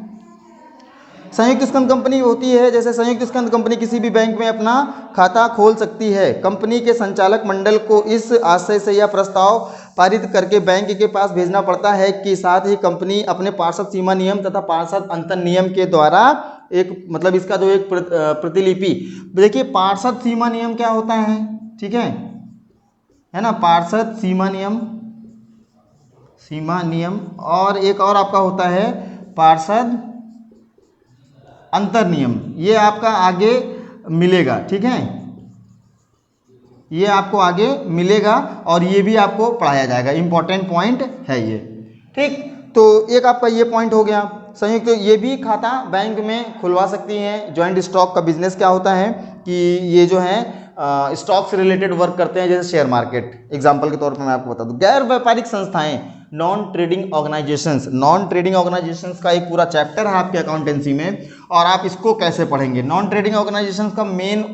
संयुक्त स्कंद कंपनी होती है, जैसे संयुक्त स्कंद कंपनी किसी भी बैंक में अपना खाता खोल सकती है। कंपनी के संचालक मंडल को इस आशय से यह प्रस्ताव पारित करके बैंक के पास भेजना पड़ता है कि साथ ही कंपनी अपने पार्षद सीमा नियम तथा पार्षद अंतर नियम के द्वारा एक मतलब इसका जो एक प्रतिलिपि, देखिए पार्षद सीमा नियम क्या होता है, ठीक है ना, पार्षद सीमा नियम और एक और आपका होता है पार्षद अंतर नियम। ये आपका आगे मिलेगा, ठीक है, ये आपको आगे मिलेगा और ये भी आपको पढ़ाया जाएगा, इंपॉर्टेंट पॉइंट है ये। ठीक, तो एक आपका ये पॉइंट हो गया। संयुक्त ये भी खाता बैंक में खुलवा सकती हैं। ज्वाइंट स्टॉक का बिजनेस क्या होता है कि ये जो है स्टॉक से रिलेटेड वर्क करते हैं, जैसे शेयर मार्केट। एग्जांपल के तौर पर मैं आपको बता दूं, गैर व्यापारिक संस्थाएं, non trading organisations. Non trading organisations का एक पूरा चैप्टर है आपके अकाउंटेंसी में, और आप इसको कैसे पढ़ेंगे। नॉन ट्रेडिंग ऑर्गेनाइजेशंस का मेन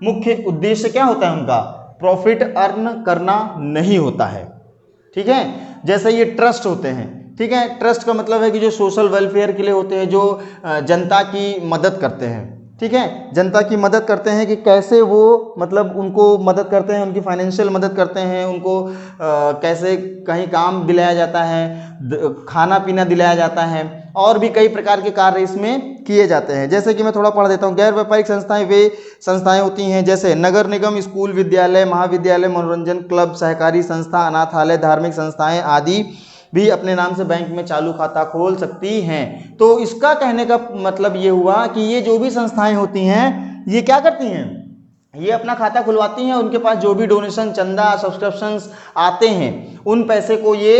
मुख्य उद्देश्य क्या होता है? उनका प्रॉफिट अर्न करना नहीं होता है, ठीक है। जैसे ये ट्रस्ट होते हैं, ठीक है, ट्रस्ट का मतलब है कि जो सोशल वेलफेयर के लिए होते हैं, जो जनता की मदद करते हैं, ठीक है, जनता की मदद करते हैं कि कैसे वो मतलब उनको मदद करते हैं, उनकी फाइनेंशियल मदद करते हैं, उनको कैसे कहीं काम दिलाया जाता है, खाना पीना दिलाया जाता है, और भी कई प्रकार के कार्य इसमें किए जाते हैं। जैसे कि मैं थोड़ा पढ़ देता हूँ। गैर व्यापारिक संस्थाएं वे संस्थाएं होती हैं जैसे नगर निगम, स्कूल, विद्यालय, महाविद्यालय, मनोरंजन क्लब, सहकारी संस्था, अनाथालय, धार्मिक संस्थाएं आदि भी अपने नाम से बैंक में चालू खाता खोल सकती हैं। तो इसका कहने का मतलब ये हुआ कि ये जो भी संस्थाएं होती हैं ये क्या करती हैं? ये अपना खाता खुलवाती हैं, उनके पास जो भी डोनेशन, चंदा, सब्सक्रिप्शंस आते हैं उन पैसे को ये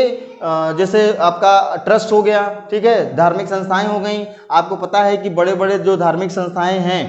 जैसे आपका ट्रस्ट हो गया, ठीक है, धार्मिक संस्थाएं हो गई। आपको पता है कि बड़े बड़े जो धार्मिक संस्थाएं हैं,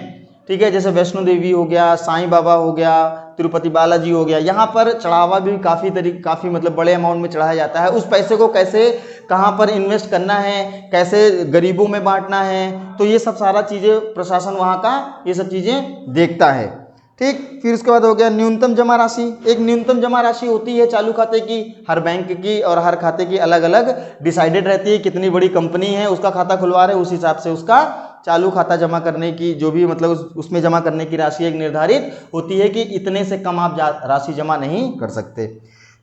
ठीक है, जैसे वैष्णो देवी हो गया, साईं बाबा हो गया, तिरुपति बालाजी हो गया, यहाँ पर चढ़ावा भी काफ़ी मतलब बड़े अमाउंट में चढ़ाया जाता है। उस पैसे को कैसे कहाँ पर इन्वेस्ट करना है, कैसे गरीबों में बांटना है, तो ये सब सारा चीज़ें प्रशासन वहाँ का ये सब चीज़ें देखता है। ठीक, फिर उसके बाद हो गया न्यूनतम जमा राशि। एक न्यूनतम जमा राशि होती है चालू खाते की, हर बैंक की और हर खाते की अलग अलग डिसाइडेड रहती है। कितनी बड़ी कंपनी है उसका खाता खुलवा रहे, उस हिसाब से उसका चालू खाता जमा करने की जो भी मतलब उसमें जमा करने की राशि एक निर्धारित होती है कि इतने से कम आप राशि जमा नहीं कर सकते।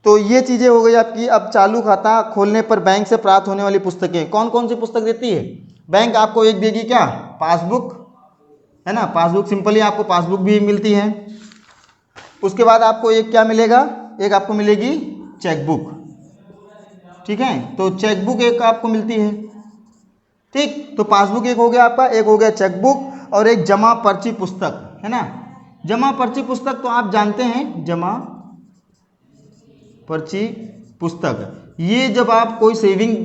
तो ये चीज़ें हो गई आपकी। अब चालू खाता खोलने पर बैंक से प्राप्त होने वाली पुस्तकें, कौन कौन सी पुस्तक देती है बैंक? आपको एक देगी क्या? पासबुक, है ना, पासबुक, सिंपली आपको पासबुक भी मिलती है। उसके बाद आपको एक क्या मिलेगा? एक आपको मिलेगी चेकबुक, ठीक है, तो चेकबुक एक आपको मिलती है। ठीक, तो पासबुक एक हो गया आपका, एक हो गया चेकबुक, और एक जमा पर्ची पुस्तक, है ना। जमा पर्ची पुस्तक तो आप जानते हैं, जमा पर्ची पुस्तक, ये जब आप कोई सेविंग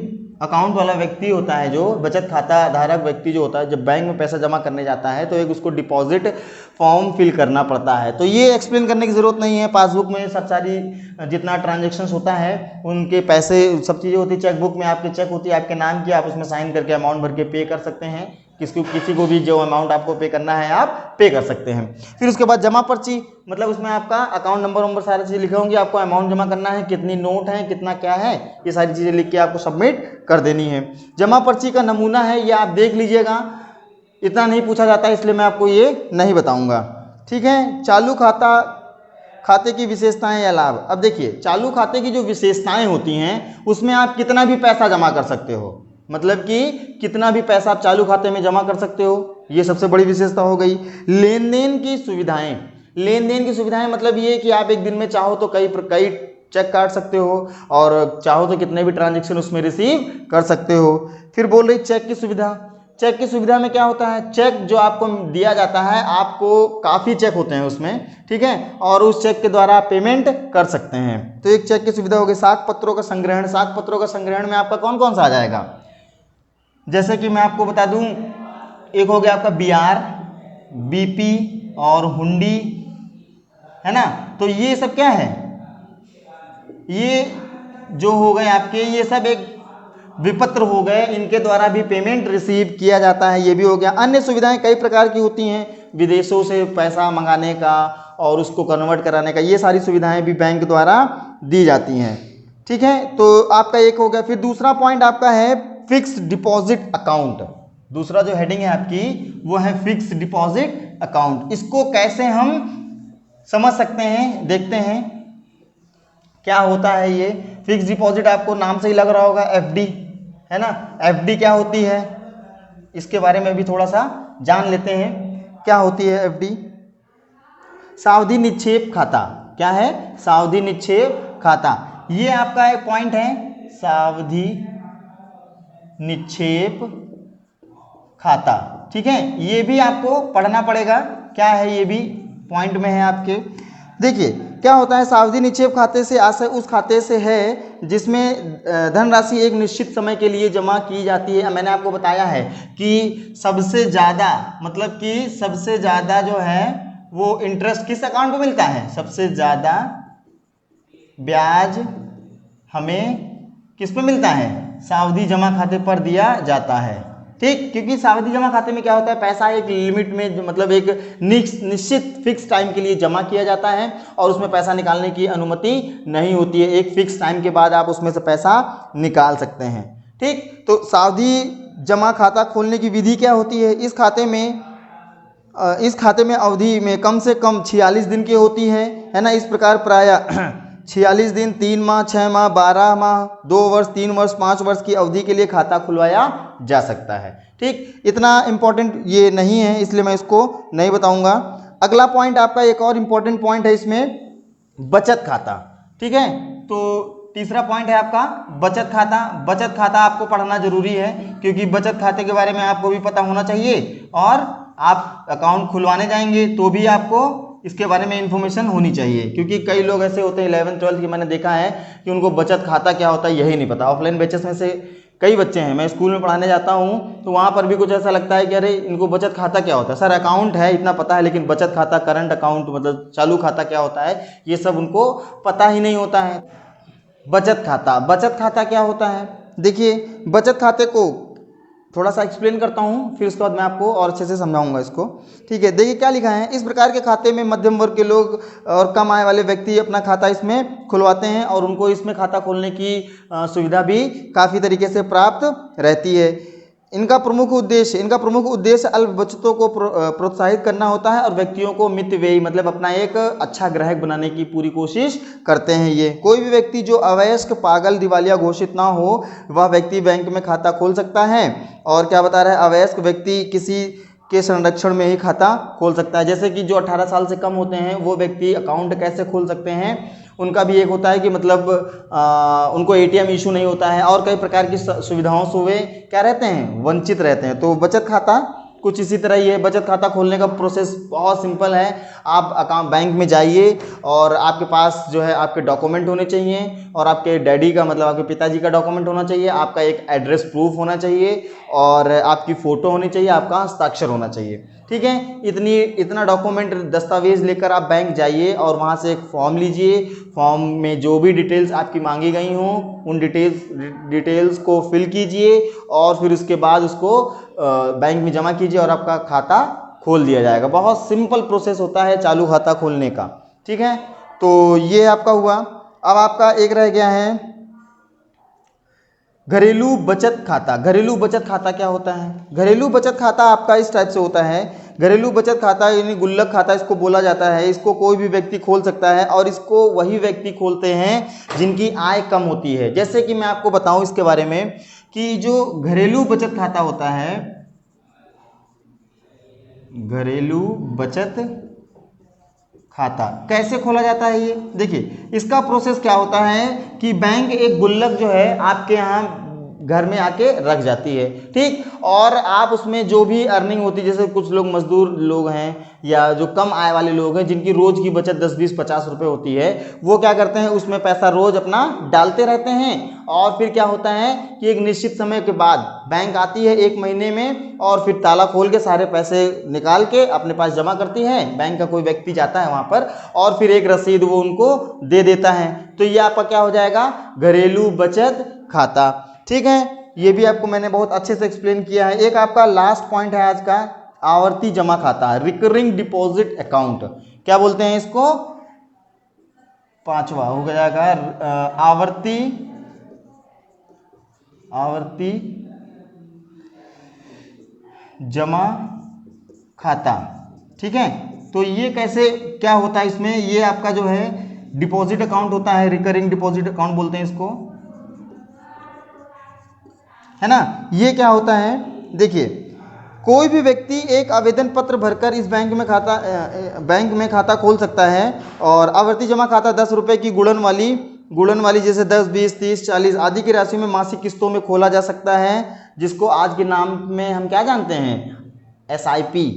अकाउंट वाला व्यक्ति होता है, जो बचत खाता धारक व्यक्ति जो होता है, जब बैंक में पैसा जमा करने जाता है तो एक उसको डिपॉजिट फॉर्म फिल करना पड़ता है। तो ये एक्सप्लेन करने की ज़रूरत नहीं है, पासबुक में सब सारी जितना ट्रांजैक्शंस होता है उनके पैसे सब चीज़ें होती है। चेकबुक में आपकी चेक होती है आपके नाम की, आप उसमें साइन करके अमाउंट भर के पे कर सकते हैं, किसी को भी जो अमाउंट आपको पे करना है आप पे कर सकते हैं। फिर उसके बाद जमा पर्ची, मतलब उसमें आपका अकाउंट नंबर सारी चीज़ें लिखे होंगे, आपको अमाउंट जमा करना है, कितनी नोट है, कितना क्या है, ये सारी चीज़ें लिख के आपको सबमिट कर देनी है। जमा पर्ची का नमूना है, ये आप देख लीजिएगा, इतना नहीं पूछा जाता है इसलिए मैं आपको ये नहीं बताऊंगा, ठीक है। चालू खाते की विशेषताएं या लाभ। अब देखिए, चालू खाते की जो विशेषताएं होती हैं उसमें आप कितना भी पैसा जमा कर सकते हो, मतलब कि कितना भी पैसा आप चालू खाते में जमा कर सकते हो, ये सबसे बड़ी विशेषता हो गई। लेन देन की सुविधाएं, लेन देन की सुविधाएं मतलब ये कि आप एक दिन में चाहो तो कई चेक काट सकते हो, और चाहो तो कितने भी ट्रांजैक्शन उसमें रिसीव कर सकते हो। फिर बोल रही चेक की सुविधा। चेक की सुविधा में क्या होता है? चेक जो आपको दिया जाता है, आपको काफ़ी चेक होते हैं उसमें, ठीक है, और उस चेक के द्वारा आप पेमेंट कर सकते हैं। तो एक चेक की सुविधा हो गई। साख पत्रों का संग्रहण। साख पत्रों का संग्रहण में आपका कौन कौन सा आ जाएगा? जैसे कि मैं आपको बता दूं, एक हो गया आपका BR, BP, और हुंडी, है ना। तो ये सब क्या है, ये जो हो गए आपके, ये सब एक विपत्र हो गए, इनके द्वारा भी पेमेंट रिसीव किया जाता है, ये भी हो गया। अन्य सुविधाएं कई प्रकार की होती हैं, विदेशों से पैसा मंगाने का और उसको कन्वर्ट कराने का, ये सारी सुविधाएं भी बैंक द्वारा दी जाती हैं। ठीक है, तो आपका एक हो गया। फिर दूसरा पॉइंट आपका है फिक्स्ड डिपॉजिट अकाउंट। दूसरा जो हेडिंग है आपकी वो है फिक्स्ड डिपॉजिट अकाउंट। इसको कैसे हम समझ सकते हैं, देखते हैं क्या होता है ये फिक्स्ड डिपॉजिट। आपको नाम से ही लग रहा होगा एफडी, है ना। एफडी क्या होती है, इसके बारे में भी थोड़ा सा जान लेते हैं। क्या होती है एफडी? सावधि निक्षेप खाता। क्या है? सावधि निक्षेप खाता। ये आपका एक पॉइंट है, सावधि निक्षेप खाता। ठीक है, ये भी आपको पढ़ना पड़ेगा, क्या है ये भी पॉइंट में है आपके। देखिए क्या होता है, सावधि निक्षेप खाते से आशय उस खाते से है जिसमें धनराशि एक निश्चित समय के लिए जमा की जाती है। मैंने आपको बताया है कि सबसे ज़्यादा, मतलब कि सबसे ज़्यादा जो है वो इंटरेस्ट किस अकाउंट को मिलता है, सबसे ज़्यादा ब्याज हमें किस पे मिलता है, सावधि जमा खाते पर दिया जाता है। ठीक, क्योंकि सावधि जमा खाते में क्या होता है, पैसा एक लिमिट में, मतलब एक निश्चित फिक्स टाइम के लिए जमा किया जाता है और उसमें पैसा निकालने की अनुमति नहीं होती है। एक फिक्स टाइम के बाद आप उसमें से पैसा निकाल सकते हैं। ठीक, तो सावधि जमा खाता खोलने की विधि क्या होती है, इस खाते में अवधि में कम से कम 46 दिन की होती है ना। इस प्रकार प्रायः 46 दिन, 3 माह, 6 माह, 12 माह, 2 वर्ष, 3 वर्ष, 5 वर्ष की अवधि के लिए खाता खुलवाया जा सकता है। ठीक, इतना इंपॉर्टेंट ये नहीं है, इसलिए मैं इसको नहीं बताऊंगा। अगला पॉइंट आपका एक और इंपॉर्टेंट पॉइंट है इसमें, बचत खाता। ठीक है, तो तीसरा पॉइंट है आपका बचत खाता। बचत खाता आपको पढ़ना जरूरी है, क्योंकि बचत खाते के बारे में आपको भी पता होना चाहिए और आप अकाउंट खुलवाने जाएंगे तो भी आपको इसके बारे में इंफॉर्मेशन होनी चाहिए। क्योंकि कई लोग ऐसे होते हैं 11th 12th की, मैंने देखा है कि उनको बचत खाता क्या होता है यही नहीं पता। ऑफलाइन बैचेस में से कई बच्चे हैं, मैं स्कूल में पढ़ाने जाता हूँ तो वहाँ पर भी कुछ ऐसा लगता है कि अरे इनको बचत खाता क्या होता है। सर अकाउंट है इतना पता है, लेकिन बचत खाता, करंट अकाउंट मतलब चालू खाता क्या होता है, ये सब उनको पता ही नहीं होता है। बचत खाता क्या होता है? देखिए बचत खाते को थोड़ा सा एक्सप्लेन करता हूँ, फिर उसके बाद मैं आपको और अच्छे से समझाऊंगा इसको। ठीक है, देखिए क्या लिखा है, इस प्रकार के खाते में मध्यम वर्ग के लोग और कम आय वाले व्यक्ति अपना खाता इसमें खुलवाते हैं और उनको इसमें खाता खोलने की सुविधा भी काफ़ी तरीके से प्राप्त रहती है। इनका प्रमुख उद्देश्य अल्प बचतों को प्रोत्साहित करना होता है और व्यक्तियों को मितव्ययी, मतलब अपना एक अच्छा ग्राहक बनाने की पूरी कोशिश करते हैं। ये कोई भी व्यक्ति जो अवयस्क, पागल, दिवालिया घोषित ना हो वह व्यक्ति बैंक में खाता खोल सकता है। और क्या बता रहा है, अवयस्क व्यक्ति किसी के संरक्षण में ही खाता खोल सकता है। जैसे कि जो 18 साल से कम होते हैं वो व्यक्ति अकाउंट कैसे खोल सकते हैं, उनका भी एक होता है कि मतलब उनको एटीएम इशू नहीं होता है और कई प्रकार की सुविधाओं से वे क्या रहते हैं, वंचित रहते हैं। तो बचत खाता कुछ इसी तरह ही है। बचत खाता खोलने का प्रोसेस बहुत सिंपल है। आप अकाउंट बैंक में जाइए और आपके पास जो है आपके डॉक्यूमेंट होने चाहिए और आपके डैडी का, मतलब आपके पिताजी का डॉक्यूमेंट होना चाहिए, आपका एक एड्रेस प्रूफ होना चाहिए और आपकी फ़ोटो होनी चाहिए, आपका हस्ताक्षर होना चाहिए। ठीक है, इतना डॉक्यूमेंट, दस्तावेज लेकर आप बैंक जाइए और वहाँ से एक फॉर्म लीजिए। फॉर्म में जो भी डिटेल्स आपकी मांगी गई हों उन डिटेल्स को फिल कीजिए और फिर उसके बाद उसको बैंक में जमा कीजिए और आपका खाता खोल दिया जाएगा। बहुत सिंपल प्रोसेस होता है चालू खाता खोलने का। ठीक है, तो ये आपका हुआ। अब आपका एक रह गया है घरेलू बचत खाता। घरेलू बचत खाता क्या होता है? घरेलू बचत खाता आपका इस टाइप से होता है। घरेलू बचत खाता यानी गुल्लक खाता इसको बोला जाता है। इसको कोई भी व्यक्ति खोल सकता है और इसको वही व्यक्ति खोलते हैं जिनकी आय कम होती है। जैसे कि मैं आपको बताऊं इसके बारे में कि जो घरेलू बचत खाता होता है, घरेलू बचत खाता कैसे खोला जाता है, ये देखिए इसका प्रोसेस क्या होता है कि बैंक एक गुल्लक जो है आपके यहाँ घर में आके रख जाती है। ठीक, और आप उसमें जो भी अर्निंग होती है, जैसे कुछ लोग मजदूर लोग हैं या जो कम आय वाले लोग हैं जिनकी रोज की बचत 10, 20, 50 रुपए होती है, वो क्या करते हैं उसमें पैसा रोज अपना डालते रहते हैं। और फिर क्या होता है कि एक निश्चित समय के बाद बैंक आती है 1 महीने में और फिर ताला खोल के सारे पैसे निकाल के अपने पास जमा करती है। बैंक का कोई व्यक्ति जाता है वहां पर और फिर एक रसीद वो उनको दे देता है। तो ये आपका क्या हो जाएगा, घरेलू बचत खाता। ठीक है, ये भी आपको मैंने बहुत अच्छे से एक्सप्लेन किया है। एक आपका लास्ट पॉइंट है आज का, आवर्ती जमा खाता, रिकरिंग डिपॉजिट अकाउंट। क्या बोलते हैं इसको, 5वां हो जाएगा आवर्ती जमा खाता। ठीक है, तो ये कैसे क्या होता है इसमें, ये आपका जो है डिपॉजिट अकाउंट होता है, रिकरिंग डिपॉजिट अकाउंट बोलते हैं इसको, है ना। ये क्या होता है, देखिए कोई भी व्यक्ति एक आवेदन पत्र भरकर इस बैंक में खाता खोल सकता है। और आवर्ती जमा खाता 10 रुपए की गुणन वाली जैसे 10, 20, 30, 40 आदि की राशि में मासिक किस्तों में खोला जा सकता है, जिसको आज के नाम में हम क्या जानते हैं, SIP।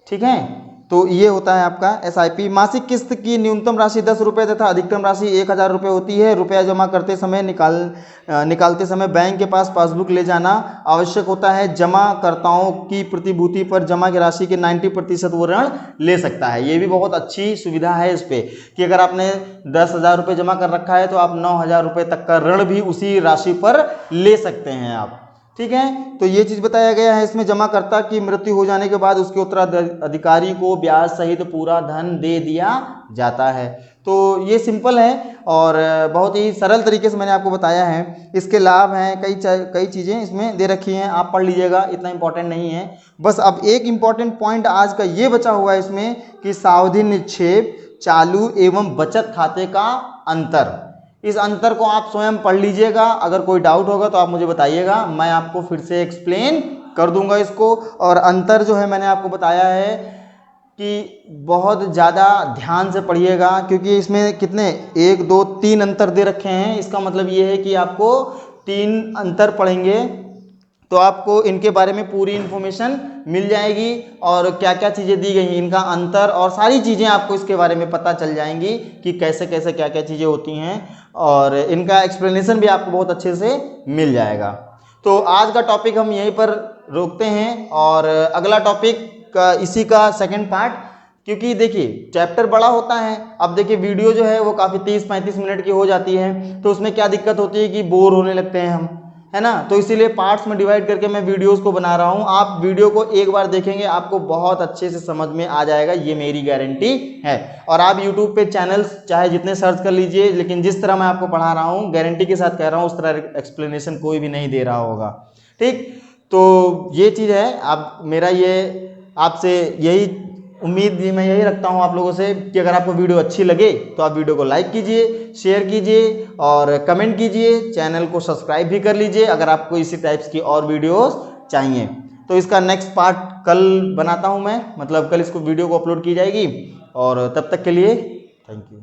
ठीक है, तो ये होता है आपका SIP। मासिक किस्त की न्यूनतम राशि 10 रुपये तथा अधिकतम राशि 1000 रुपये होती है। रुपया जमा करते समय निकालते समय बैंक के पास पासबुक ले जाना आवश्यक होता है। जमाकर्ताओं की प्रतिभूति पर जमा की राशि के 90% वो ऋण ले सकता है। ये भी बहुत अच्छी सुविधा है इस पे कि अगर आपने 10,000 रुपये जमा कर रखा है तो आप 9,000 रुपये तक का ऋण भी उसी राशि पर ले सकते हैं आप। ठीक है, तो ये चीज बताया गया है इसमें। जमाकर्ता की मृत्यु हो जाने के बाद उसके उत्तराधिकारी को ब्याज सहित पूरा धन दे दिया जाता है। तो ये सिंपल है और बहुत ही सरल तरीके से मैंने आपको बताया है। इसके लाभ हैं, कई चीज़ें इसमें दे रखी हैं, आप पढ़ लीजिएगा, इतना इंपॉर्टेंट नहीं है। बस अब एक इंपॉर्टेंट पॉइंट आज का ये बचा हुआ है इसमें कि सावधि निक्षेप, चालू एवं बचत खाते का अंतर। इस अंतर को आप स्वयं पढ़ लीजिएगा। अगर कोई डाउट होगा तो आप मुझे बताइएगा, मैं आपको फिर से एक्सप्लेन कर दूंगा इसको। और अंतर जो है मैंने आपको बताया है कि बहुत ज़्यादा ध्यान से पढ़िएगा, क्योंकि इसमें कितने 1, 2, 3 अंतर दे रखे हैं। इसका मतलब ये है कि आपको 3 अंतर पढ़ेंगे तो आपको इनके बारे में पूरी इन्फॉर्मेशन मिल जाएगी और क्या क्या चीज़ें दी गई हैं, इनका अंतर और सारी चीज़ें आपको इसके बारे में पता चल जाएंगी कि कैसे कैसे क्या क्या चीज़ें होती हैं और इनका एक्सप्लेनेशन भी आपको बहुत अच्छे से मिल जाएगा। तो आज का टॉपिक हम यहीं पर रोकते हैं और अगला टॉपिक इसी का सेकंड पार्ट, क्योंकि देखिए चैप्टर बड़ा होता है। अब देखिए वीडियो जो है वो काफ़ी 30-35 मिनट की हो जाती है, तो उसमें क्या दिक्कत होती है कि बोर होने लगते हैं हम, है ना। तो इसीलिए पार्ट्स में डिवाइड करके मैं वीडियोस को बना रहा हूँ। आप वीडियो को एक बार देखेंगे आपको बहुत अच्छे से समझ में आ जाएगा, ये मेरी गारंटी है। और आप यूट्यूब पे चैनल्स चाहे जितने सर्च कर लीजिए, लेकिन जिस तरह मैं आपको पढ़ा रहा हूँ गारंटी के साथ कह रहा हूँ उस तरह एक्सप्लेनेशन कोई भी नहीं दे रहा होगा। ठीक, तो ये चीज़ है। आप मेरा ये आपसे यही उम्मीद मैं यही रखता हूँ आप लोगों से कि अगर आपको वीडियो अच्छी लगे तो आप वीडियो को लाइक कीजिए, शेयर कीजिए और कमेंट कीजिए। चैनल को सब्सक्राइब भी कर लीजिए अगर आपको इसी टाइप्स की और वीडियोस चाहिए। तो इसका नेक्स्ट पार्ट कल बनाता हूँ मैं, मतलब कल इसको वीडियो को अपलोड की जाएगी। और तब तक के लिए थैंक यू।